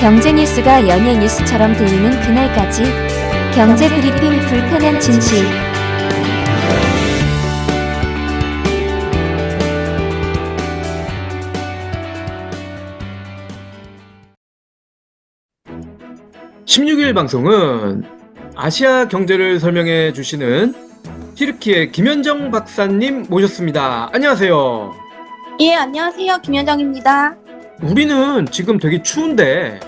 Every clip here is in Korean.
경제 뉴스가 연예 뉴스처럼 들리는 그날까지 경제 브리핑 불편한 진실. (16일) 방송은 아시아 경제를 설명해 주시는 튀르키예 김현정 박사님 모셨습니다. 안녕하세요. 예, 안녕하세요. 김현정입니다. 우리는 지금 되게 추운데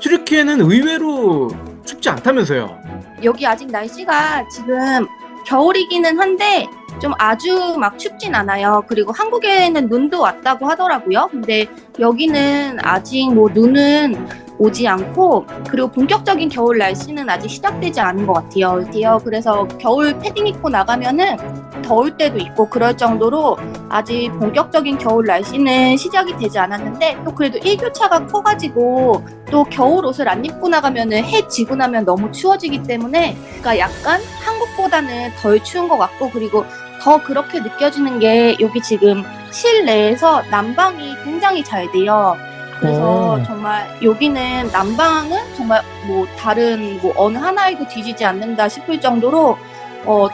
튀르키예는 의외로 춥지 않다면서요? 여기 아직 날씨가 지금 겨울이기는 한데 좀 아주 막 춥진 않아요. 그리고 한국에는 눈도 왔다고 하더라고요. 근데 여기는 아직 뭐 눈은 오지 않고, 그리고 본격적인 겨울 날씨는 아직 시작되지 않은 것 같아요. 그래서 겨울 패딩 입고 나가면은 더울 때도 있고 그럴 정도로 아직 본격적인 겨울 날씨는 시작이 되지 않았는데, 또 그래도 일교차가 커가지고 또 겨울 옷을 안 입고 나가면은 해 지고 나면 너무 추워지기 때문에, 그러니까 약간 한국보다는 덜 추운 것 같고, 그리고 더 그렇게 느껴지는 게 여기 지금 실내에서 난방이 굉장히 잘 돼요. 그래서 정말 여기는 난방은 정말 뭐 다른 뭐 어느 하나에도 뒤지지 않는다 싶을 정도로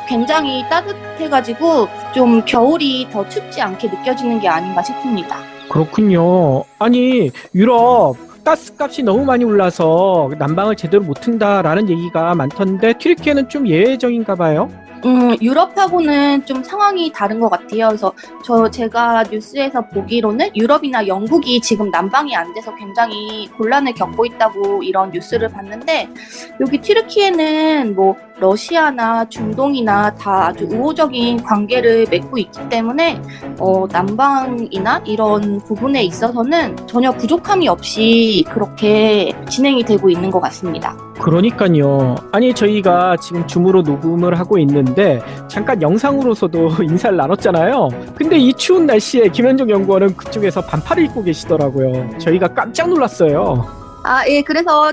굉장히 따뜻해가지고 좀 겨울이 더 춥지 않게 느껴지는 게 아닌가 싶습니다. 그렇군요. 아니, 유럽 가스값이 너무 많이 올라서 난방을 제대로 못 튼다라는 얘기가 많던데 튀르키예는 좀 예외적인가 봐요? 유럽하고는 좀 상황이 다른 것 같아요. 그래서 제가 뉴스에서 보기로는 유럽이나 영국이 지금 난방이 안 돼서 굉장히 곤란을 겪고 있다고 이런 뉴스를 봤는데, 여기 튀르키예는 뭐 러시아나 중동이나 다 아주 우호적인 관계를 맺고 있기 때문에 난방이나 이런 부분에 있어서는 전혀 부족함이 없이 그렇게 진행이 되고 있는 것 같습니다. 그러니까요. 아니, 저희가 지금 줌으로 녹음을 하고 있는데 잠깐 영상으로서도 인사를 나눴잖아요. 근데 이 추운 날씨에 김현정 연구원은 그쪽에서 반팔을 입고 계시더라고요. 저희가 깜짝 놀랐어요. 예, 그래서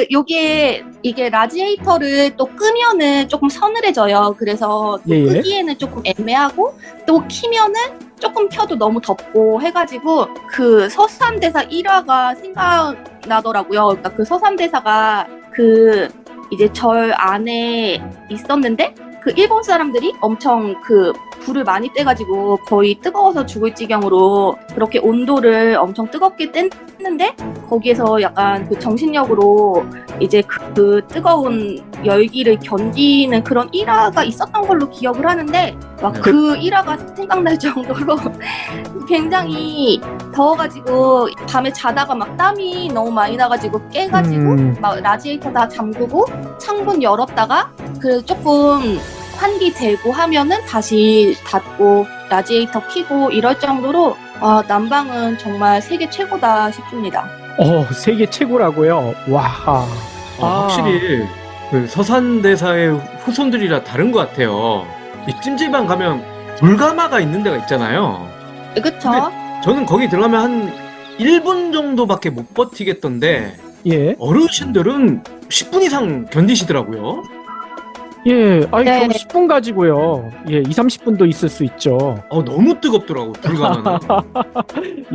이게 라지에이터를 또 끄면은 조금 서늘해져요. 그래서 또 예. 끄기에는 조금 애매하고, 또 키면은 조금 켜도 너무 덥고 해가지고 그 서산대사 일화가 생각나더라고요. 그러니까 그 서산대사가 그 이제 절 안에 있었는데, 그 일본 사람들이 엄청 그 불을 많이 떼가지고 거의 뜨거워서 죽을 지경으로 그렇게 온도를 엄청 뜨겁게 뗐는데, 거기에서 약간 그 정신력으로 이제 그 뜨거운 열기를 견디는 그런 일화가 있었던 걸로 기억을 하는데, 막 그 일화가 생각날 정도로 굉장히 더워가지고 밤에 자다가 막 땀이 너무 많이 나가지고 깨가지고 막 라지에이터 다 잠그고 창문 열었다가 그 조금 환기 되고 하면은 다시 닫고 라지에이터 켜고 이럴 정도로 난방은 정말 세계 최고다 싶습니다. 세계 최고라고요? 와. 확실히 그 서산대사의 후손들이라 다른 것 같아요. 이 찜질방 가면 불가마가 있는 데가 있잖아요. 그쵸? 저는 거기 들어가면 한 1분 정도밖에 못 버티겠던데, 예. 어르신들은 10분 이상 견디시더라고요. 예. 아니, 네. 겨우 10분 가지고요. 예, 20-30분도 있을 수 있죠. 너무 뜨겁더라고, 불가마는.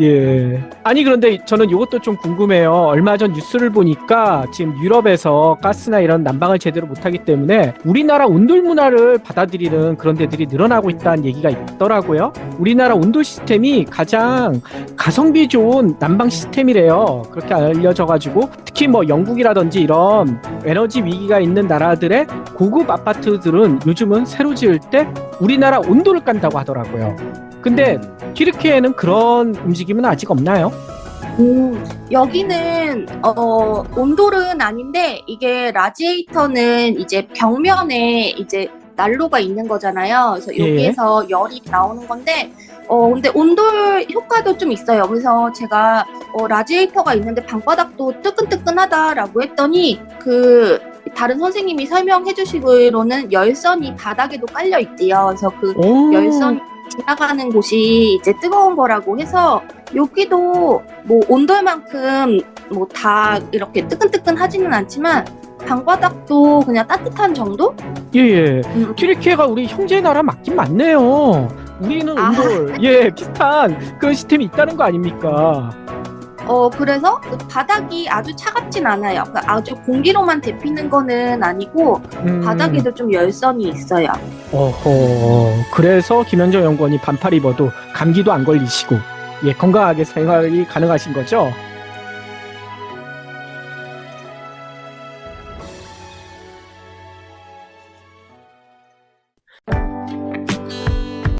예. 아니, 그런데 저는 이것도 좀 궁금해요. 얼마 전 뉴스를 보니까 지금 유럽에서 가스나 이런 난방을 제대로 못하기 때문에 우리나라 온돌 문화를 받아들이는 그런 데들이 늘어나고 있다는 얘기가 있더라고요. 우리나라 온돌 시스템이 가장 가성비 좋은 난방 시스템이래요. 그렇게 알려져가지고, 특히 뭐 영국이라든지 이런 에너지 위기가 있는 나라들의 고급 아파트들은 요즘은 새로 지을 때 우리나라 온돌을 깐다고 하더라고요. 근데 튀르키예는 그런 움직임은 아직 없나요? 여기는 온돌은 아닌데, 이게 라지에이터는 이제 벽면에 이제 난로가 있는 거잖아요. 그래서 여기에서 열이 나오는 건데, 근데 온돌 효과도 좀 있어요. 그래서 제가 라지에이터가 있는데 방바닥도 뜨끈뜨끈하다라고 했더니, 그 다른 선생님이 설명해 주시기로는 열선이 바닥에도 깔려 있대요. 그래서 그 열선이 지나가는 곳이 이제 뜨거운 거라고 해서, 여기도 뭐 온돌만큼 뭐 다 이렇게 뜨끈뜨끈하지는 않지만 방바닥도 그냥 따뜻한 정도? 예. 튀르키예가 우리 형제 나라 맞긴 맞네요. 우리는 온돌 비슷한 그런 시스템이 있다는 거 아닙니까? 그래서 그 바닥이 아주 차갑진 않아요. 그러니까 아주 공기로만 데피는 거는 아니고 바닥에도 좀 열선이 있어요. 어허. 그래서 김현정 연구원이 반팔 입어도 감기도 안 걸리시고, 예, 건강하게 생활이 가능하신 거죠?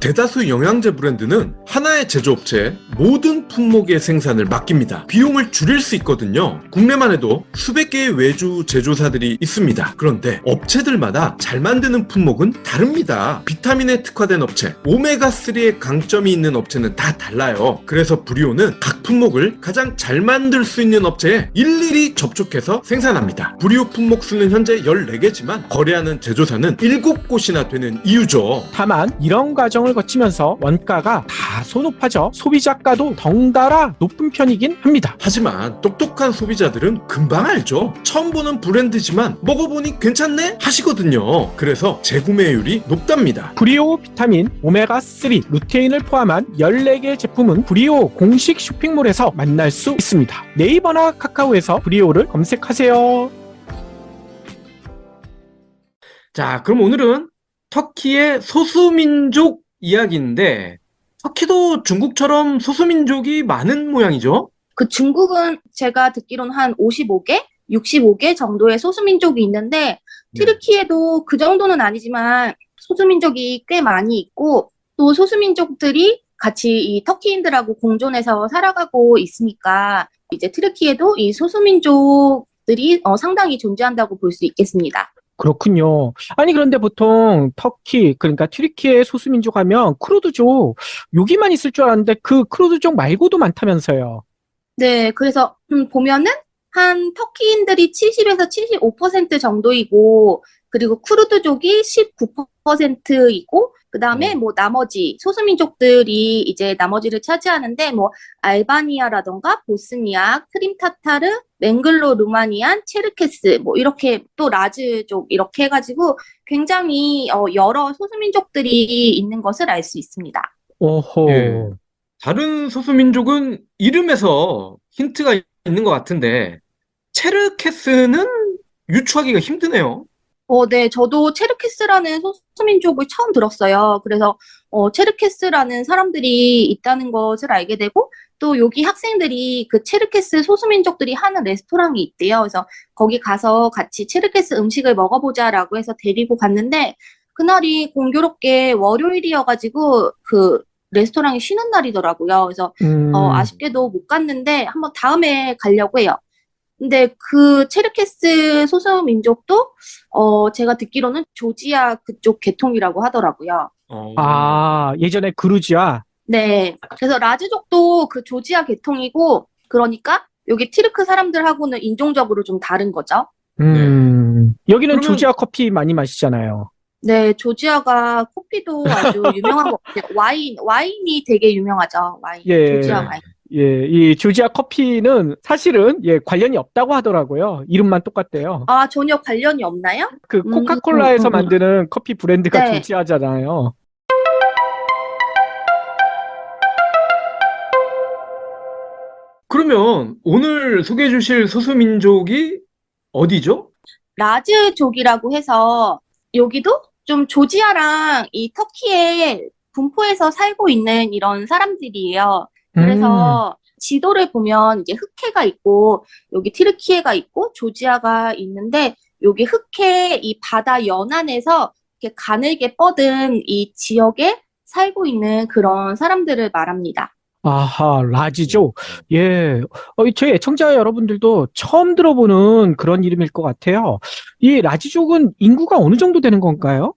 대다수 영양제 브랜드는 하나의 제조업체에 모든 품목의 생산을 맡깁니다. 비용을 줄일 수 있거든요. 국내만 해도 수백 개의 외주 제조사들이 있습니다. 그런데 업체들마다 잘 만드는 품목은 다릅니다. 비타민에 특화된 업체, 오메가3의 강점이 있는 업체는 다 달라요. 그래서 브리오는 각 품목을 가장 잘 만들 수 있는 업체에 일일이 접촉해서 생산합니다. 브리오 품목 수는 현재 14개지만 거래하는 제조사는 7곳이나 되는 이유죠. 다만 이런 과정을 거치면서 원가가 다소 높아져 소비자가도 덩달아 높은 편이긴 합니다. 하지만 똑똑한 소비자들은 금방 알죠. 처음 보는 브랜드지만 먹어보니 괜찮네? 하시거든요. 그래서 재구매율이 높답니다. 브리오 비타민, 오메가3, 루테인을 포함한 14개 제품은 브리오 공식 쇼핑몰에서 만날 수 있습니다. 네이버나 카카오에서 브리오를 검색하세요. 자, 그럼 오늘은 터키의 소수민족 이야기인데, 터키도 중국처럼 소수민족이 많은 모양이죠? 그 중국은 제가 듣기로는 한 55개, 65개 정도의 소수민족이 있는데 튀르키예도 그 정도는 아니지만 소수민족이 꽤 많이 있고 또 소수민족들이 같이 이 터키인들하고 공존해서 살아가고 있으니까 이제 튀르키예도 이 소수민족들이 상당히 존재한다고 볼 수 있겠습니다. 그렇군요. 아니 그런데 보통 터키, 그러니까 튀르키예 소수민족 하면 쿠르드족 여기만 있을 줄 알았는데 그 쿠르드족 말고도 많다면서요. 네, 그래서 보면은 한 터키인들이 70에서 75% 정도이고 그리고 쿠르드족이 19%이고 그다음에 뭐 나머지 소수민족들이 이제 나머지를 차지하는데 뭐 알바니아라던가 보스니아, 크림타타르, 맹글로 루마니안, 체르케스 뭐 이렇게 또 라즈족 이렇게 해가지고 굉장히 여러 소수민족들이 있는 것을 알 수 있습니다. 오호. 예. 다른 소수민족은 이름에서 힌트가 있는 것 같은데, 체르케스는 유추하기가 힘드네요. 네, 저도 체르케스라는 소수민족을 처음 들었어요. 그래서 체르케스라는 사람들이 있다는 것을 알게 되고 또 여기 학생들이 그 체르케스 소수민족들이 하는 레스토랑이 있대요. 그래서 거기 가서 같이 체르케스 음식을 먹어보자라고 해서 데리고 갔는데 그날이 공교롭게 월요일이어가지고 그 레스토랑이 쉬는 날이더라고요. 그래서 아쉽게도 못 갔는데 한번 다음에 가려고 해요. 근데 그 체르케스 소수민족도 제가 듣기로는 조지아 그쪽 계통이라고 하더라고요. 아, 예전에 그루지아. 네. 그래서 라즈족도 그 조지아 계통이고 그러니까 여기 티르크 사람들하고는 인종적으로 좀 다른 거죠. 여기는 그러면- 조지아 커피 많이 마시잖아요. 네, 조지아가 커피도 아주 유명한 것 같아요. 와인이 되게 유명하죠. 와인. 예. 조지아 와인. 예, 이 조지아 커피는 사실은 관련이 없다고 하더라고요. 이름만 똑같대요. 아, 전혀 관련이 없나요? 그 코카콜라에서 음. 만드는 커피 브랜드가 네. 조지아잖아요. 그러면 오늘 소개해 주실 소수민족이 어디죠? 라즈족이라고 해서 여기도 좀 조지아랑 이 터키에 분포해서 살고 있는 이런 사람들이에요. 그래서 지도를 보면 이제 흑해가 있고 여기 티르키예가 있고 조지아가 있는데 여기 흑해 이 바다 연안에서 이렇게 가늘게 뻗은 이 지역에 살고 있는 그런 사람들을 말합니다. 아하, 라지족. 예. 저희 애청자 여러분들도 처음 들어보는 그런 이름일 것 같아요. 이 라지족은 인구가 어느 정도 되는 건가요?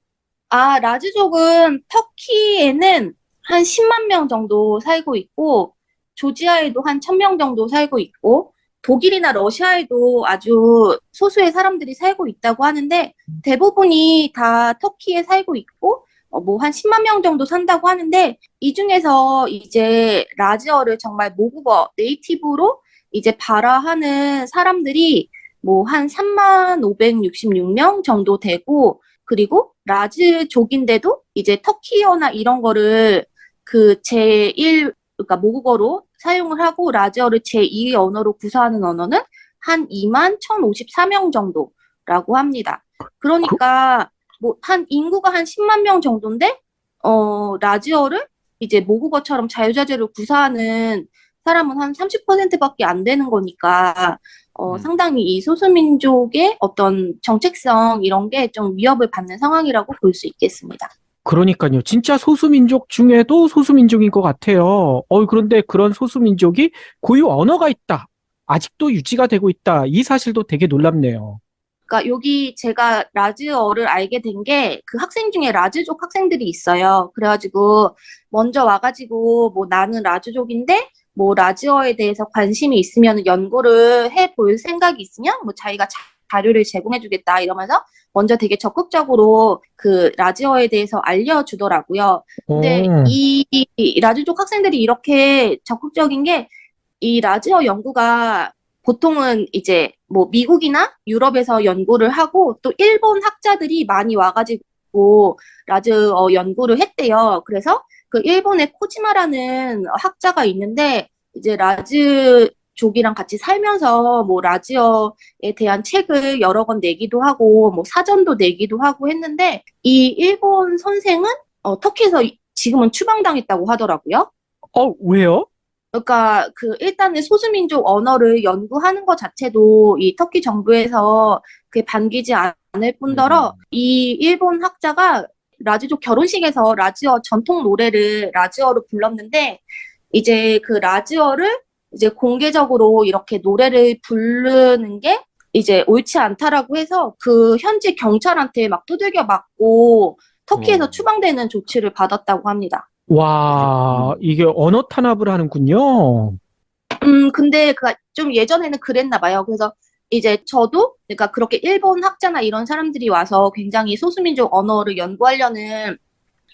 아, 라즈족은 터키에는 한 10만 명 정도 살고 있고, 조지아에도 한 1000명 정도 살고 있고, 독일이나 러시아에도 아주 소수의 사람들이 살고 있다고 하는데, 대부분이 다 터키에 살고 있고, 뭐 한 10만 명 정도 산다고 하는데, 이 중에서 이제 라지어를 정말 모국어, 네이티브로 이제 발화하는 사람들이 뭐 한 3566명 정도 되고, 그리고 라즈족인데도 이제 터키어나 이런 거를 그 그러니까 모국어로 사용을 하고 라지어를 제2의 언어로 구사하는 언어는 한 2만 1,054명 정도라고 합니다. 그러니까 뭐 한 인구가 한 10만 명 정도인데 라지어를 이제 모국어처럼 자유자재로 구사하는 사람은 한 30%밖에 안 되는 거니까 상당히 이 소수민족의 어떤 정책성 이런 게 좀 위협을 받는 상황이라고 볼 수 있겠습니다. 그러니까요. 진짜 소수민족 중에도 소수민족인 것 같아요. 그런데 그런 소수민족이 고유 언어가 있다. 아직도 유지가 되고 있다. 이 사실도 되게 놀랍네요. 그러니까 여기 제가 라즈어를 알게 된 게 그 학생 중에 라즈족 학생들이 있어요. 그래가지고 먼저 와가지고 뭐 나는 라즈족인데 뭐 라즈어에 대해서 관심이 있으면 연구를 해볼 생각이 있으면 뭐 자기가 자료를 제공해주겠다 이러면서 먼저 되게 적극적으로 그 라즈어에 대해서 알려주더라고요. 근데 이 라즈족 학생들이 이렇게 적극적인 게 이 라즈어 연구가 보통은 이제 뭐 미국이나 유럽에서 연구를 하고 또 일본 학자들이 많이 와가지고 라즈어 연구를 했대요. 그래서 그 일본의 코지마라는 학자가 있는데 이제 라즈족이랑 같이 살면서 뭐 라즈어에 대한 책을 여러 권 내기도 하고 뭐 사전도 내기도 하고 했는데 이 일본 선생은 터키에서 지금은 추방당했다고 하더라고요. 왜요? 그러니까 그 일단은 소수민족 언어를 연구하는 것 자체도 이 터키 정부에서 그게 반기지 않을 뿐더러 이 일본 학자가 라즈족 결혼식에서 라즈어 전통 노래를 라즈어로 불렀는데 이제 그 라즈어를 이제 공개적으로 이렇게 노래를 부르는 게 이제 옳지 않다라고 해서 그 현지 경찰한테 막 두들겨 맞고 터키에서 추방되는 조치를 받았다고 합니다. 와, 이게 언어 탄압을 하는군요. 근데 그 좀 예전에는 그랬나 봐요. 그래서 이제 저도 그러니까 그렇게 일본 학자나 이런 사람들이 와서 굉장히 소수민족 언어를 연구하려는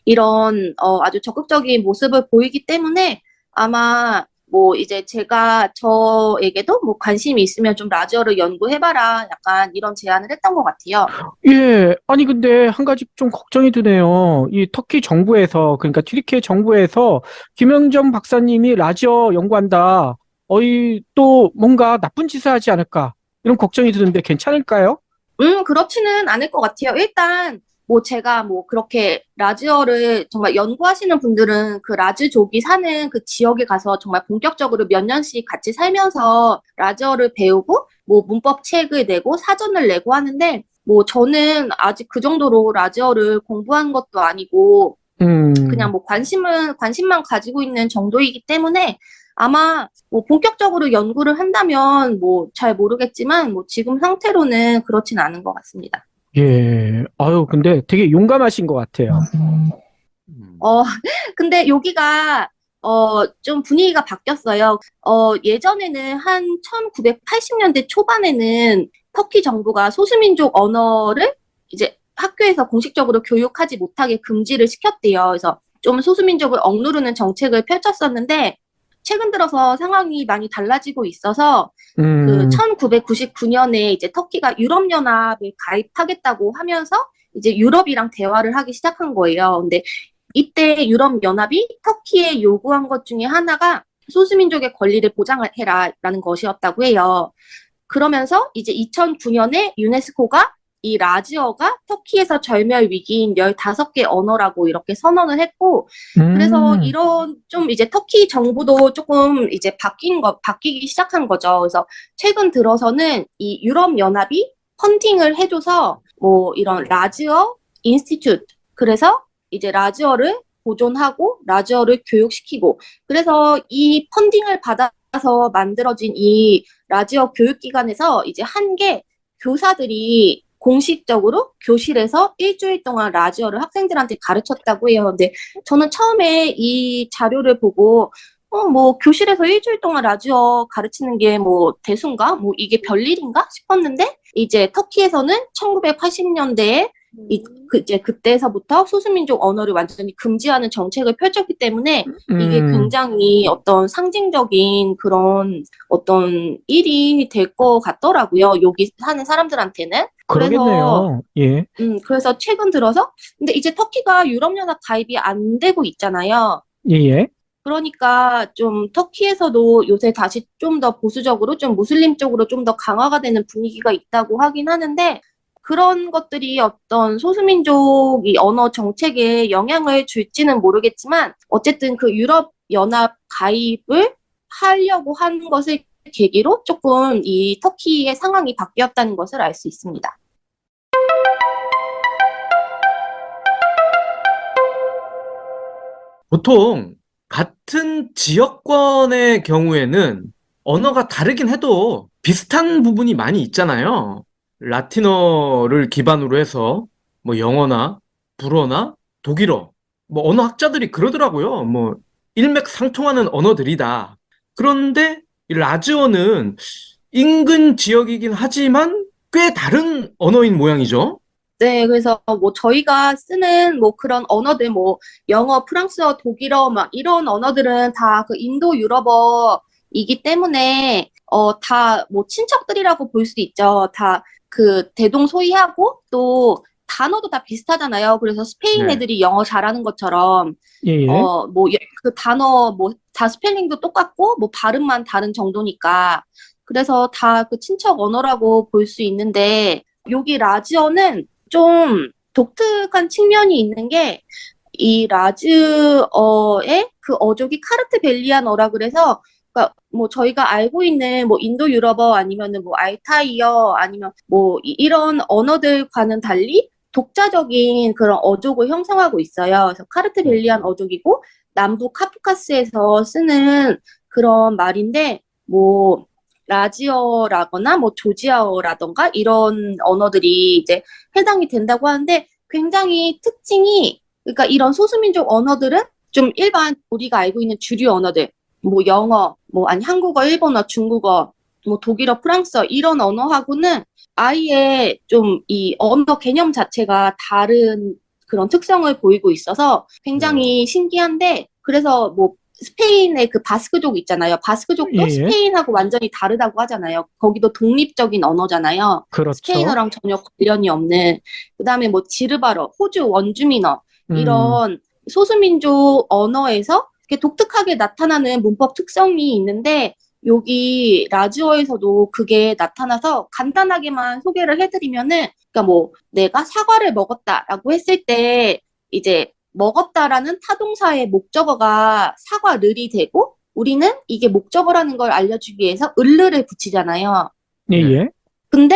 이런 아주 적극적인 모습을 보이기 때문에 아마 뭐 이제 제가 저에게도 뭐 관심이 있으면 좀 라지어를 연구해봐라 약간 이런 제안을 했던 것 같아요. 예, 아니 근데 한 가지 좀 걱정이 드네요. 이 터키 정부에서, 그러니까 튀르키예 정부에서 김영정 박사님이 라지어 연구한다. 또 뭔가 나쁜 짓을 하지 않을까 이런 걱정이 드는데 괜찮을까요? 그렇지는 않을 것 같아요. 일단 뭐 제가 뭐 그렇게 라지어를 정말 연구하시는 분들은 그 라즈족이 사는 그 지역에 가서 정말 본격적으로 몇 년씩 같이 살면서 라지어를 배우고 뭐 문법 책을 내고 사전을 내고 하는데 뭐 저는 아직 그 정도로 라지어를 공부한 것도 아니고 그냥 뭐 관심만 가지고 있는 정도이기 때문에 아마 뭐 본격적으로 연구를 한다면 뭐 잘 모르겠지만 뭐 지금 상태로는 그렇진 않은 것 같습니다. 예, 근데 되게 용감하신 것 같아요. 근데 여기가 좀 분위기가 바뀌었어요. 예전에는 한 1980년대 초반에는 터키 정부가 소수민족 언어를 이제 학교에서 공식적으로 교육하지 못하게 금지를 시켰대요. 그래서 좀 소수민족을 억누르는 정책을 펼쳤었는데 최근 들어서 상황이 많이 달라지고 있어서 그 1999년에 이제 터키가 유럽연합에 가입하겠다고 하면서 이제 유럽이랑 대화를 하기 시작한 거예요. 근데 이때 유럽연합이 터키에 요구한 것 중에 하나가 소수민족의 권리를 보장해라라는 것이었다고 해요. 그러면서 이제 2009년에 유네스코가 이 라지어가 터키에서 절멸 위기인 15개 언어라고 이렇게 선언을 했고, 그래서 이런 좀 이제 터키 정부도 조금 이제 바뀌기 시작한 거죠. 그래서 최근 들어서는 이 유럽연합이 펀딩을 해줘서 뭐 이런 라지어 인스티튜트, 그래서 이제 라지어를 보존하고 라지어를 교육시키고, 그래서 이 펀딩을 받아서 만들어진 이 라지어 교육기관에서 이제 한 개 교사들이 공식적으로 교실에서 일주일 동안 라지어를 학생들한테 가르쳤다고 해요. 근데 저는 처음에 이 자료를 보고 뭐 교실에서 일주일 동안 라지어 가르치는 게 뭐 대수인가? 뭐 이게 별일인가? 싶었는데 이제 터키에서는 1980년대에 이제 그때서부터 소수민족 언어를 완전히 금지하는 정책을 펼쳤기 때문에 이게 굉장히 어떤 상징적인 그런 어떤 일이 될 것 같더라고요. 여기 사는 사람들한테는. 그러겠네요. 예. 그래서 최근 들어서 근데 이제 터키가 유럽연합 가입이 안 되고 있잖아요. 예. 그러니까 좀 터키에서도 요새 다시 좀 더 보수적으로 좀 무슬림 쪽으로 좀 더 강화가 되는 분위기가 있다고 하긴 하는데 그런 것들이 어떤 소수민족이 언어 정책에 영향을 줄지는 모르겠지만 어쨌든 그 유럽 연합 가입을 하려고 한 것을 계기로 조금 이 터키의 상황이 바뀌었다는 것을 알 수 있습니다. 보통 같은 지역권의 경우에는 언어가 다르긴 해도 비슷한 부분이 많이 있잖아요. 라틴어를 기반으로 해서 뭐 영어나 불어나 독일어, 뭐 언어 학자들이 그러더라고요. 뭐 일맥상통하는 언어들이다. 그런데 이 라즈어는 인근 지역이긴 하지만 꽤 다른 언어인 모양이죠. 네, 그래서 뭐 저희가 쓰는 뭐 그런 언어들, 뭐 영어, 프랑스어, 독일어 막 이런 언어들은 다 그 인도 유럽어이기 때문에 다 뭐 친척들이라고 볼 수 있죠. 다 그 대동소이하고 또 단어도 다 비슷하잖아요. 그래서 스페인 네. 애들이 영어 잘하는 것처럼 예, 예. 뭐 그 단어 뭐 다 스펠링도 똑같고 뭐 발음만 다른 정도니까 그래서 다 그 친척 언어라고 볼 수 있는데 여기 라지어는 좀 독특한 측면이 있는 게 이 라즈어의 그 어족이 카르트벨리안어라 그래서 그러니까 뭐 저희가 알고 있는 뭐 인도 유럽어 아니면은 뭐 알타이어 아니면 뭐 이런 언어들과는 달리 독자적인 그런 어족을 형성하고 있어요. 그래서 카르트벨리안 어족이고 남부 카프카스에서 쓰는 그런 말인데 뭐 라지어라거나 뭐 조지아어라던가 이런 언어들이 이제 해당이 된다고 하는데 굉장히 특징이 그러니까 이런 소수민족 언어들은 좀 일반 우리가 알고 있는 주류 언어들 뭐 영어, 뭐 아니 한국어, 일본어, 중국어, 뭐 독일어, 프랑스어 이런 언어하고는 아예 좀 이 언어 개념 자체가 다른 그런 특성을 보이고 있어서 굉장히 신기한데 그래서 뭐 스페인의 그 바스크족 있잖아요. 바스크족도 예, 예. 스페인하고 완전히 다르다고 하잖아요. 거기도 독립적인 언어잖아요. 그렇죠. 스페인어랑 전혀 관련이 없는. 그다음에 뭐 지르바러, 호주 원주민어 이런 소수민족 언어에서 이렇게 독특하게 나타나는 문법 특성이 있는데 여기 라지어에서도 그게 나타나서 간단하게만 소개를 해드리면은 그러니까 뭐 내가 사과를 먹었다라고 했을 때 이제 먹었다라는 타동사의 목적어가 사과를이 되고 우리는 이게 목적어라는 걸 알려주기 위해서 을르를 붙이잖아요. 예, 예. 근데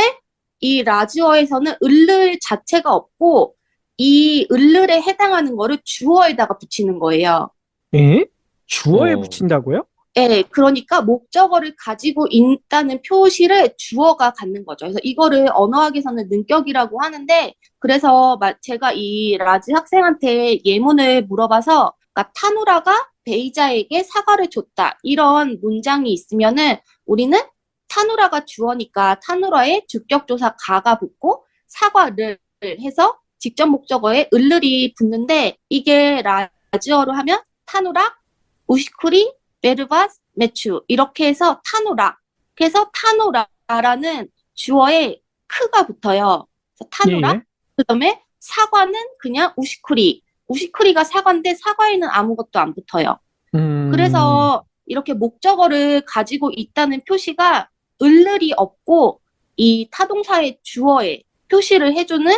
이 라지어에서는 을를 자체가 없고 이 을를에 해당하는 거를 주어에다가 붙이는 거예요. 예? 주어에 어. 붙인다고요? 예, 그러니까 목적어를 가지고 있다는 표시를 주어가 갖는 거죠. 그래서 이거를 언어학에서는 능격이라고 하는데, 그래서 제가 이 라지 학생한테 예문을 물어봐서, 그러니까 타누라가 베이자에게 사과를 줬다. 이런 문장이 있으면은 우리는 타누라가 주어니까 타누라에 주격조사 가가 붙고 사과를 해서 직접 목적어에 을를이 붙는데 이게 라지어로 하면 타누라, 우시쿠리, 베르바스, 메추 이렇게 해서 타누라. 그래서 타누라라는 주어에 크가 붙어요. 그래서 타누라. 예, 예. 그다음에 사과는 그냥 우시쿠리. 우시쿠리가 사과인데 사과에는 아무것도 안 붙어요. 그래서 이렇게 목적어를 가지고 있다는 표시가 을을이 없고 이 타동사의 주어에 표시를 해주는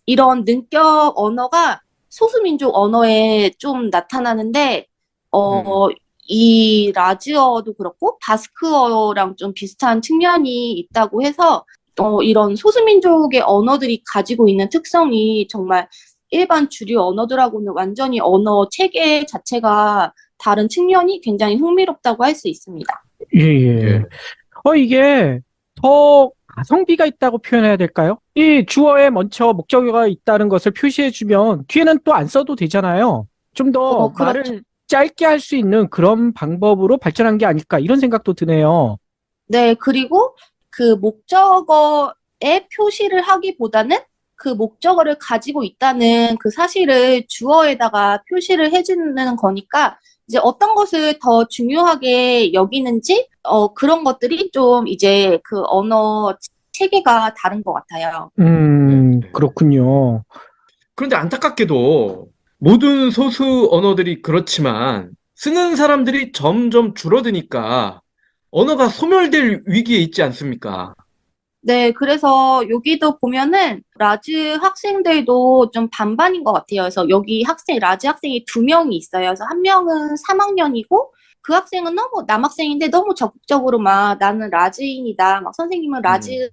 이런 능격 언어가 소수민족 언어에 좀 나타나는데 이 라지어도 그렇고 바스크어랑 좀 비슷한 측면이 있다고 해서 이런 소수민족의 언어들이 가지고 있는 특성이 정말 일반 주류 언어들하고는 완전히 언어 체계 자체가 다른 측면이 굉장히 흥미롭다고 할 수 있습니다. 예, 예. 이게 더 가성비가 있다고 표현해야 될까요? 이 주어에 먼저 목적어가 있다는 것을 표시해주면 뒤에는 또 안 써도 되잖아요. 좀 더 그렇죠. 말을 짧게 할 수 있는 그런 방법으로 발전한 게 아닐까 이런 생각도 드네요. 네, 그리고 그 목적어에 표시를 하기보다는 그 목적어를 가지고 있다는 그 사실을 주어에다가 표시를 해주는 거니까 이제 어떤 것을 더 중요하게 여기는지 그런 것들이 좀 이제 그 언어 체계가 다른 것 같아요. 그렇군요. 그런데 안타깝게도 모든 소수 언어들이 그렇지만 쓰는 사람들이 점점 줄어드니까 언어가 소멸될 위기에 있지 않습니까? 네, 그래서 여기도 보면은 라즈 학생들도 좀 반반인 것 같아요. 그래서 여기 라즈 학생이 2명이 있어요. 그래서 한 명은 3학년이고 그 학생은 너무 남학생인데 너무 적극적으로 막 나는 라즈인이다. 막 선생님은 라즈인을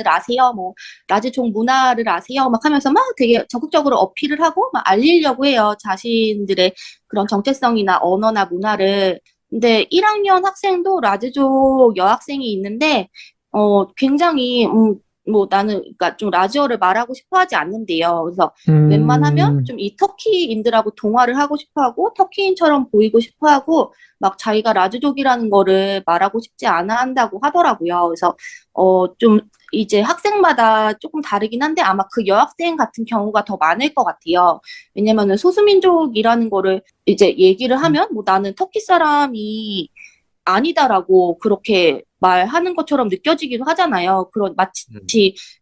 아세요? 뭐 라즈족 문화를 아세요? 막 하면서 막 되게 적극적으로 어필을 하고 막 알리려고 해요. 자신들의 그런 정체성이나 언어나 문화를. 근데 1학년 학생도 라즈족 여학생이 있는데 굉장히, 뭐 나는, 그러니까 좀 라지어를 말하고 싶어 하지 않는데요. 그래서 웬만하면 좀 이 터키인들하고 동화를 하고 싶어 하고, 터키인처럼 보이고 싶어 하고, 막 자기가 라즈족이라는 거를 말하고 싶지 않아 한다고 하더라고요. 그래서, 좀 이제 학생마다 조금 다르긴 한데, 아마 그 여학생 같은 경우가 더 많을 것 같아요. 왜냐면은 소수민족이라는 거를 이제 얘기를 하면, 뭐 나는 터키 사람이 아니다라고 그렇게 말하는 것처럼 느껴지기도 하잖아요. 그런 마치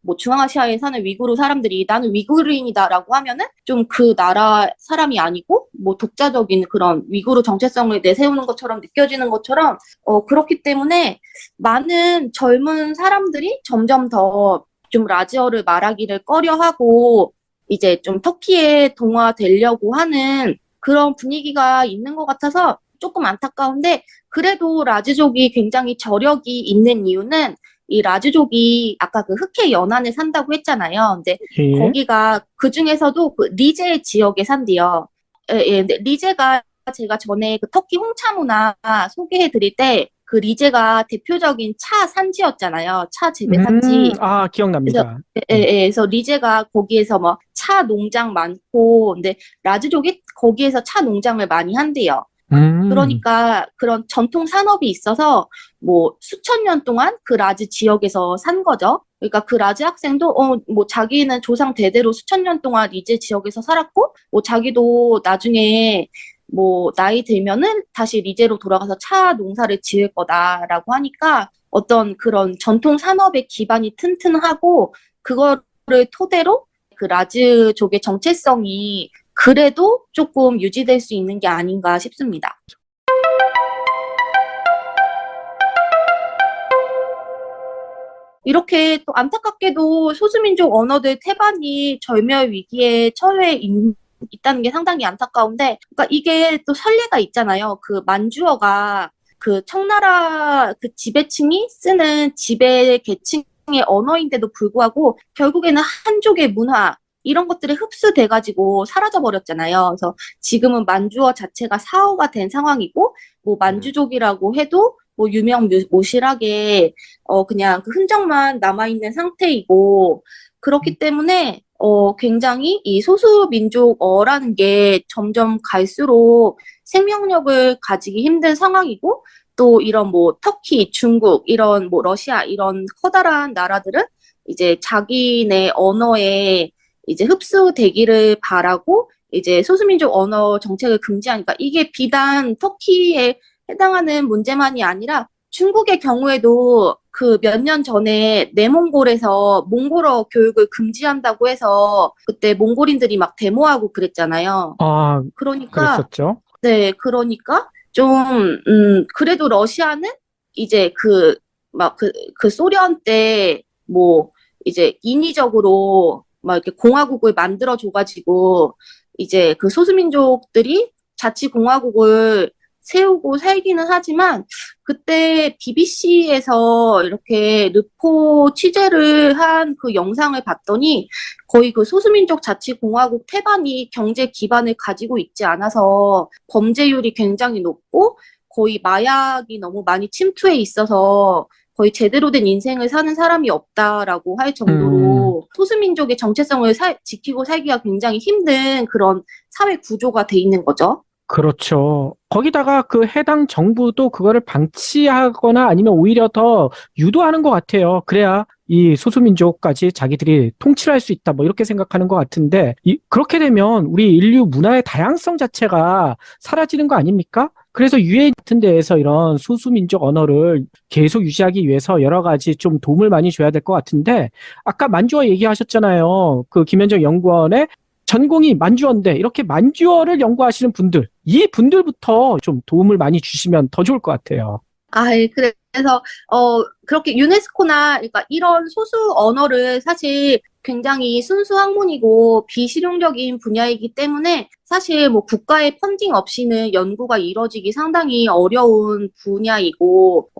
뭐 중앙아시아에 사는 위구르 사람들이 나는 위구르인이다라고 하면은 좀 그 나라 사람이 아니고 뭐 독자적인 그런 위구르 정체성을 내세우는 것처럼 느껴지는 것처럼 그렇기 때문에 많은 젊은 사람들이 점점 더 좀 라지어를 말하기를 꺼려하고 이제 좀 터키에 동화되려고 하는 그런 분위기가 있는 것 같아서 조금 안타까운데 그래도 라즈족이 굉장히 저력이 있는 이유는 이 라즈족이 아까 그 흑해 연안에 산다고 했잖아요. 근데 예. 거기가 그 중에서도 그 리제 지역에 산대요. 예, 근데 리제가 제가 전에 그 터키 홍차 문화 소개해 드릴 때 그 리제가 대표적인 차 산지였잖아요. 차 재배 산지. 아, 기억납니다. 그래서 리제가 거기에서 뭐 차 농장 많고, 근데 라즈족이 거기에서 차 농장을 많이 한대요. 그러니까 그런 전통 산업이 있어서 뭐 수천 년 동안 그 라즈 지역에서 산 거죠. 그러니까 그 라즈 학생도 뭐 자기는 조상 대대로 수천 년 동안 리제 지역에서 살았고, 뭐 자기도 나중에 뭐 나이 들면은 다시 리제로 돌아가서 차 농사를 지을 거다라고 하니까 어떤 그런 전통 산업의 기반이 튼튼하고 그거를 토대로 그 라즈족의 정체성이 그래도 조금 유지될 수 있는 게 아닌가 싶습니다. 이렇게 또 안타깝게도 소수민족 언어들 태반이 절멸 위기에 처해 있다는 게 상당히 안타까운데, 그러니까 이게 또 선례가 있잖아요. 그 만주어가 그 청나라 그 지배층이 쓰는 지배 계층의 언어인데도 불구하고 결국에는 한족의 문화 이런 것들이 흡수돼가지고 사라져버렸잖아요. 그래서 지금은 만주어 자체가 사어가 된 상황이고, 뭐 만주족이라고 해도 뭐 유명무실하게 그냥 그 흔적만 남아있는 상태이고, 그렇기 때문에 굉장히 이 소수민족어라는 게 점점 갈수록 생명력을 가지기 힘든 상황이고, 또 이런 뭐 터키, 중국, 이런 뭐 러시아 이런 커다란 나라들은 이제 자기네 언어에 이제 흡수되기를 바라고 이제 소수민족 언어 정책을 금지하니까 이게 비단 터키에 해당하는 문제만이 아니라 중국의 경우에도 그 몇 년 전에 내몽골에서 몽골어 교육을 금지한다고 해서 그때 몽골인들이 막 데모하고 그랬잖아요. 아, 그러니까 그랬었죠. 네, 그러니까 좀 그래도 러시아는 이제 그 소련 때 뭐 이제 인위적으로 막 이렇게 공화국을 만들어 줘가지고 이제 그 소수민족들이 자치공화국을 세우고 살기는 하지만 그때 BBC에서 이렇게 르포 취재를 한 그 영상을 봤더니 거의 그 소수민족 자치공화국 태반이 경제 기반을 가지고 있지 않아서 범죄율이 굉장히 높고 거의 마약이 너무 많이 침투해 있어서 거의 제대로 된 인생을 사는 사람이 없다라고 할 정도로 소수민족의 정체성을 지키고 살기가 굉장히 힘든 그런 사회 구조가 돼 있는 거죠. 그렇죠. 거기다가 그 해당 정부도 그거를 방치하거나 아니면 오히려 더 유도하는 것 같아요. 그래야 이 소수민족까지 자기들이 통치를 할 수 있다. 뭐 이렇게 생각하는 것 같은데 그렇게 되면 우리 인류 문화의 다양성 자체가 사라지는 거 아닙니까? 그래서 유엔 같은 데에서 이런 소수민족 언어를 계속 유지하기 위해서 여러 가지 좀 도움을 많이 줘야 될 것 같은데 아까 만주어 얘기하셨잖아요. 그 김현정 연구원의 전공이 만주어인데 이렇게 만주어를 연구하시는 분들 이 분들부터 좀 도움을 많이 주시면 더 좋을 것 같아요. 그래서, 그렇게 유네스코나, 그러니까 이런 소수 언어를 사실 굉장히 순수 학문이고 비실용적인 분야이기 때문에 사실 뭐 국가의 펀딩 없이는 연구가 이루어지기 상당히 어려운 분야이고,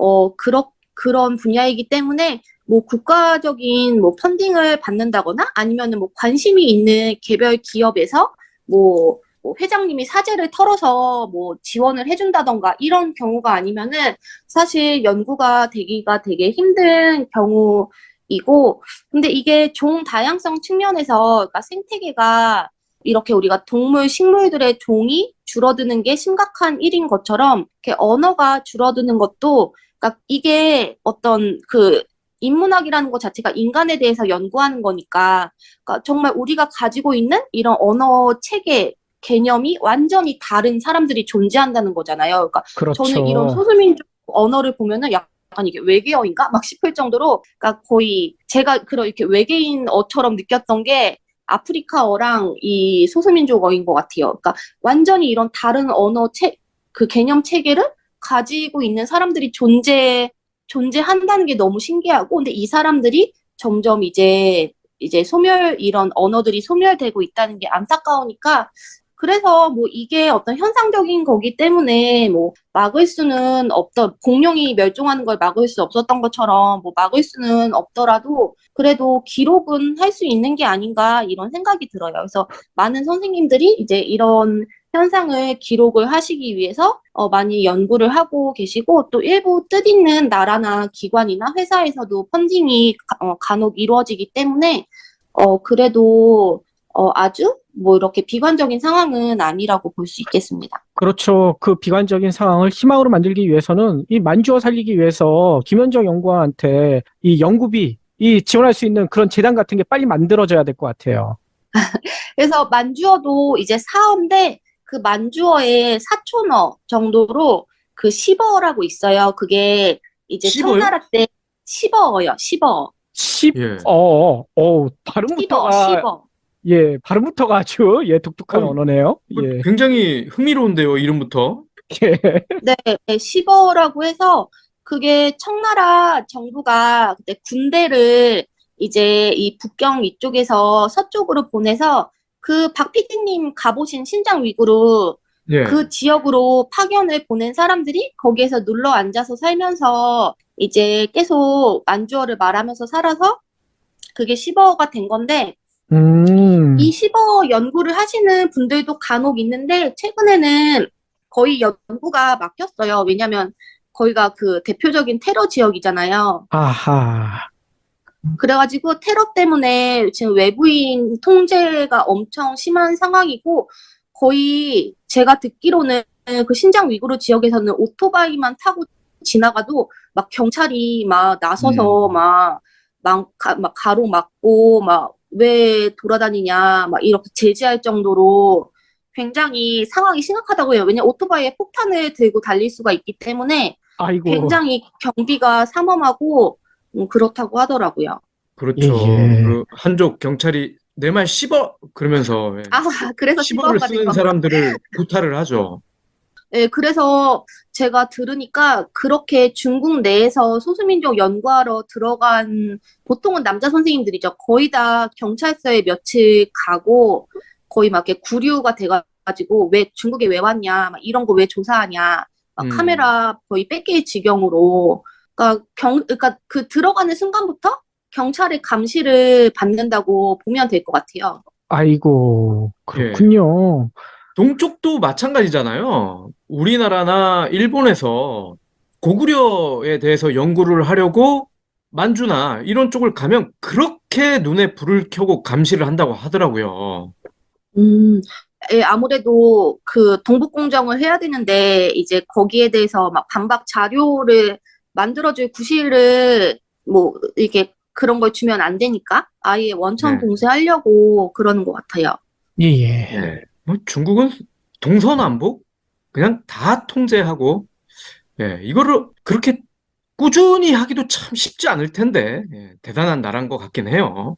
그런 분야이기 때문에 뭐 국가적인 뭐 펀딩을 받는다거나 아니면은 뭐 관심이 있는 개별 기업에서 뭐 회장님이 사재를 털어서 뭐 지원을 해준다던가 이런 경우가 아니면은 사실 연구가 되기가 되게 힘든 경우이고, 근데 이게 종 다양성 측면에서, 그러니까 생태계가 이렇게 우리가 동물, 식물들의 종이 줄어드는 게 심각한 일인 것처럼, 이렇게 언어가 줄어드는 것도, 그러니까 이게 어떤 인문학이라는 것 자체가 인간에 대해서 연구하는 거니까, 그러니까 정말 우리가 가지고 있는 이런 언어 체계, 개념이 완전히 다른 사람들이 존재한다는 거잖아요. 그러니까 저는 이런 그렇죠. 소수민족 언어를 보면은 약간 이게 외계어인가? 막 싶을 정도로, 그러니까 거의 제가 이렇게 외계인어처럼 느꼈던 게 아프리카어랑 이 소수민족어인 것 같아요. 그러니까 완전히 이런 다른 그 개념 체계를 가지고 있는 사람들이 존재한다는 게 너무 신기하고, 근데 이 사람들이 점점 이제 이런 언어들이 소멸되고 있다는 게 안타까우니까, 그래서 뭐 이게 어떤 현상적인 거기 때문에 뭐 공룡이 멸종하는 걸 막을 수 없었던 것처럼 뭐 막을 수는 없더라도 그래도 기록은 할 수 있는 게 아닌가 이런 생각이 들어요. 그래서 많은 선생님들이 이제 이런 현상을 기록을 하시기 위해서 많이 연구를 하고 계시고, 또 일부 뜻있는 나라나 기관이나 회사에서도 펀딩이 간혹 이루어지기 때문에 그래도 아주 뭐 이렇게 비관적인 상황은 아니라고 볼 수 있겠습니다. 그렇죠. 그 비관적인 상황을 희망으로 만들기 위해서는 이 만주어 살리기 위해서 김현정 연구원한테 이 연구비, 이 지원할 수 있는 그런 재단 같은 게 빨리 만들어져야 될 것 같아요. 그래서 만주어도 이제 사어인데 그 만주어의 사촌어 정도로 그 시버어라고 있어요. 그게 이제 씹어요? 청나라 때 시버어요. 시버어. 예. 발음부터가, 시버. 예, 발음부터가 아주, 예, 독특한 어, 언어네요. 예. 굉장히 흥미로운데요, 이름부터. 예. 네, 네, 시버라고 해서 그게 청나라 정부가 그때 군대를 이제 이 북경 이쪽에서 서쪽으로 보내서 그 박 PD님 가보신 신장 위구르 예. 그 지역으로 파견을 보낸 사람들이 거기에서 눌러 앉아서 살면서 이제 계속 만주어를 말하면서 살아서 그게 시버가 된 건데, 이 시버 연구를 하시는 분들도 간혹 있는데 최근에는 거의 연구가 막혔어요. 왜냐면 거기가 그 대표적인 테러 지역이잖아요. 아하. 그래가지고 테러 때문에 지금 외부인 통제가 엄청 심한 상황이고, 거의 제가 듣기로는 그 신장 위구르 지역에서는 오토바이만 타고 지나가도 막 경찰이 막 나서서 막 가로막고 막 왜 돌아다니냐 막 이렇게 제지할 정도로 굉장히 상황이 심각하다고 해요. 왜냐면 오토바이에 폭탄을 들고 달릴 수가 있기 때문에 아이고. 굉장히 경비가 삼엄하고 그렇다고 하더라고요. 그렇죠. 예. 그 한족 경찰이 내 말 씹어 그러면서 그래서 씹어를 시버가 된 쓰는 거. 사람들을 구타를 하죠. 네, 그래서 제가 들으니까 그렇게 중국 내에서 소수민족 연구하러 들어간 보통은 남자 선생님들이죠. 거의 다 경찰서에 며칠 가고 거의 막 이렇게 구류가 돼가지고 왜 중국에 왜 왔냐, 막 이런 거 왜 조사하냐, 막 카메라 거의 뺏길 지경으로. 그러니까 그 들어가는 순간부터 경찰의 감시를 받는다고 보면 될 것 같아요. 아이고. 그렇군요. 동쪽도 마찬가지잖아요. 우리나라나 일본에서 고구려에 대해서 연구를 하려고 만주나 이런 쪽을 가면 그렇게 눈에 불을 켜고 감시를 한다고 하더라고요. 예, 아무래도 그 동북공정을 해야 되는데 이제 거기에 대해서 막 반박 자료를 만들어줄 구실을 뭐 이렇게 그런 걸 주면 안 되니까 아예 원천 네. 봉쇄하려고 그러는 것 같아요. 예. 예. 뭐 중국은 동서남북 그냥 다 통제하고, 이거를 그렇게 꾸준히 하기도 참 쉽지 않을 텐데, 대단한 나라인 것 같긴 해요.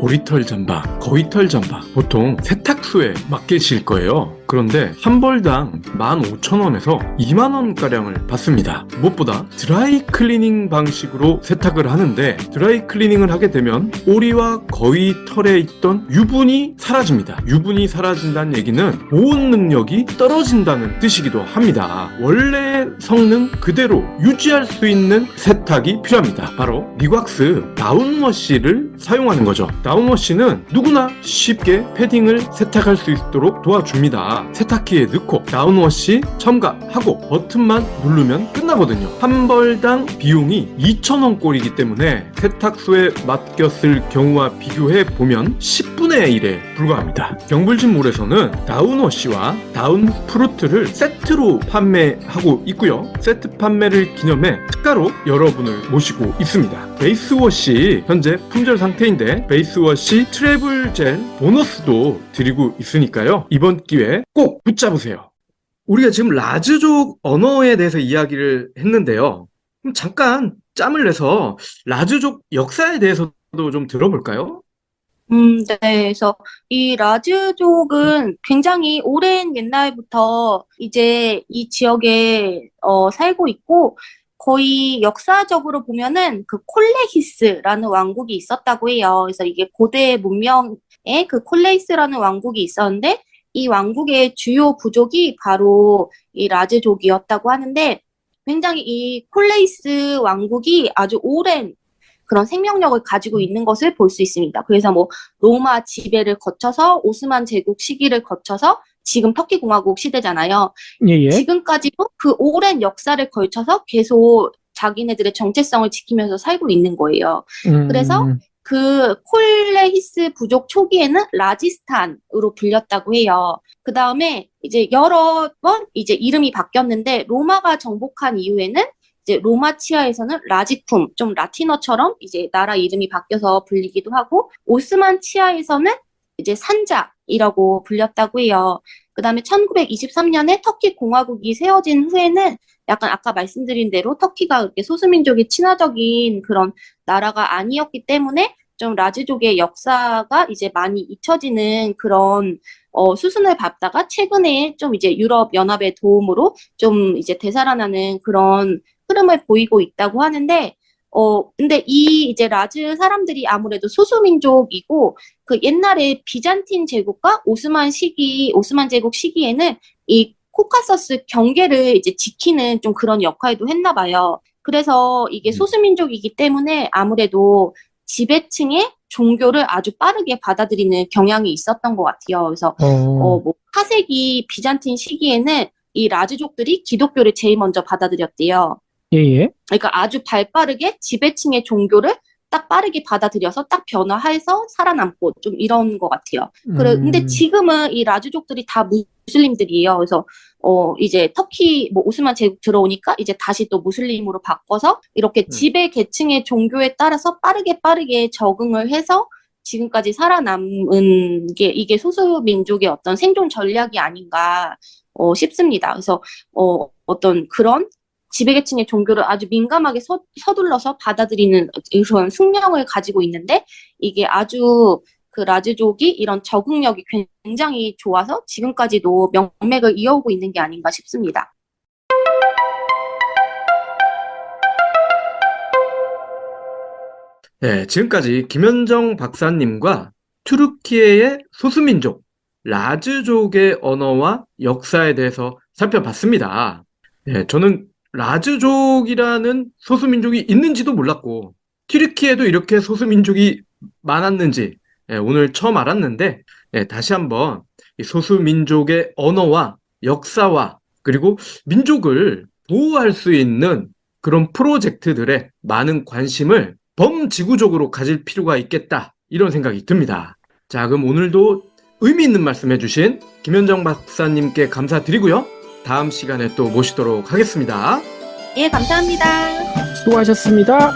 오리털 잠바, 거위털 잠바 보통 세탁소에 맡기실 거예요. 그런데 한 벌당 15,000원에서 20,000원가량을 받습니다. 무엇보다 드라이 클리닝 방식으로 세탁을 하는데 드라이 클리닝을 하게 되면 오리와 거위 털에 있던 유분이 사라집니다. 유분이 사라진다는 얘기는 보온 능력이 떨어진다는 뜻이기도 합니다. 원래 성능 그대로 유지할 수 있는 세탁이 필요합니다. 바로 리왁스 다운워시를 사용하는 거죠. 다운워시는 누구나 쉽게 패딩을 세탁할 수 있도록 도와줍니다. 세탁기에 넣고 다운워시 첨가하고 버튼만 누르면 끝나거든요. 한 벌당 비용이 2,000원 꼴이기 때문에 세탁소에 맡겼을 경우와 비교해 보면 10분의 1에 불과합니다. 경불진몰에서는 다운워시와 다운프루트를 세트로 판매하고 있고요. 세트 판매를 기념해 특가로 여러분을 모시고 있습니다. 베이스워시 현재 품절 상태인데 베이스워시 트래블 젤 보너스도 드리고 있으니까요. 이번 기회에 꼭 붙잡으세요. 우리가 지금 라즈족 언어에 대해서 이야기를 했는데요. 그럼 잠깐 짬을 내서 라즈족 역사에 대해서도 좀 들어볼까요? 네. 그래서 이 라즈족은 굉장히 오랜 옛날부터 이제 이 지역에 살고 있고 거의 역사적으로 보면은 그 콜레히스라는 왕국이 있었다고 해요. 그래서 이게 고대 문명에 그 콜레히스라는 왕국이 있었는데 이 왕국의 주요 부족이 바로 이 라즈족이었다고 하는데 굉장히 이 콜레히스 왕국이 아주 오랜 그런 생명력을 가지고 있는 것을 볼 수 있습니다. 그래서 뭐 로마 지배를 거쳐서 오스만 제국 시기를 거쳐서 지금 터키 공화국 시대잖아요. 예. 지금까지도 그 오랜 역사를 걸쳐서 계속 자기네들의 정체성을 지키면서 살고 있는 거예요. 그래서 그 콜레히스 부족 초기에는 라지스탄으로 불렸다고 해요. 그 다음에 이제 여러 번 이제 이름이 바뀌었는데 로마가 정복한 이후에는 이제 로마 치하에서는 라지쿰, 좀 라틴어처럼 이제 나라 이름이 바뀌어서 불리기도 하고 오스만 치하에서는 이제 산자이라고 불렸다고 해요. 그 다음에 1923년에 터키 공화국이 세워진 후에는 약간 아까 말씀드린 대로 터키가 그렇게 소수민족이 친화적인 그런 나라가 아니었기 때문에 좀 라즈족의 역사가 이제 많이 잊혀지는 그런 수순을 밟다가 최근에 좀 이제 유럽 연합의 도움으로 좀 이제 되살아나는 그런 흐름을 보이고 있다고 하는데 근데 이 이제 라즈 사람들이 아무래도 소수민족이고 그 옛날에 비잔틴 제국과 오스만 제국 시기에는 이 코카서스 경계를 이제 지키는 좀 그런 역할도 했나 봐요. 그래서 이게 소수민족이기 때문에 아무래도 지배층의 종교를 아주 빠르게 받아들이는 경향이 있었던 것 같아요. 그래서 뭐 4세기 비잔틴 시기에는 이 라즈족들이 기독교를 제일 먼저 받아들였대요. 예. 그러니까 아주 발빠르게 지배층의 종교를 딱 빠르게 받아들여서 딱 변화해서 살아남고 좀 이런 것 같아요. 근데 지금은 이 라즈족들이 다 무슬림들이에요. 그래서 이제 터키 뭐 오스만 제국 들어오니까 이제 다시 또 무슬림으로 바꿔서 이렇게 지배 계층의 종교에 따라서 빠르게 적응을 해서 지금까지 살아남은 게 이게 소수민족의 어떤 생존 전략이 아닌가 싶습니다. 그래서 어떤 그런 지배계층의 종교를 아주 민감하게 서둘러서 받아들이는 그런 숙명을 가지고 있는데 이게 아주 그 라즈족이 이런 적응력이 굉장히 좋아서 지금까지도 명맥을 이어오고 있는 게 아닌가 싶습니다. 네, 지금까지 김현정 박사님과 튀르키예의 소수민족 라즈족의 언어와 역사에 대해서 살펴봤습니다. 네, 저는 라즈족이라는 소수민족이 있는지도 몰랐고 튀르키예도 이렇게 소수민족이 많았는지 오늘 처음 알았는데 다시 한번 이 소수민족의 언어와 역사와 그리고 민족을 보호할 수 있는 그런 프로젝트들에 많은 관심을 범지구적으로 가질 필요가 있겠다 이런 생각이 듭니다. 자, 그럼 오늘도 의미 있는 말씀 해주신 김현정 박사님께 감사드리고요. 다음 시간에 또 모시도록 하겠습니다. 예, 감사합니다. 수고하셨습니다.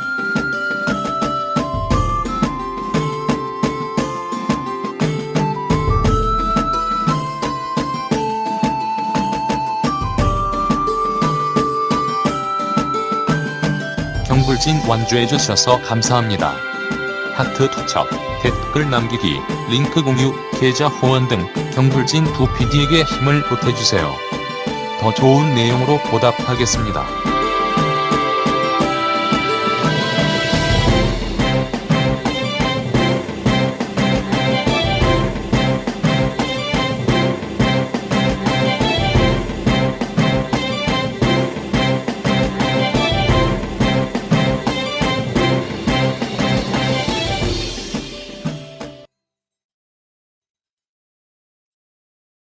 경불진 완주해 주셔서 감사합니다. 하트 투척. 댓글 남기기, 링크 공유, 계좌 후원 등 경불진 두 PD에게 힘을 보태주세요. 더 좋은 내용으로 보답하겠습니다.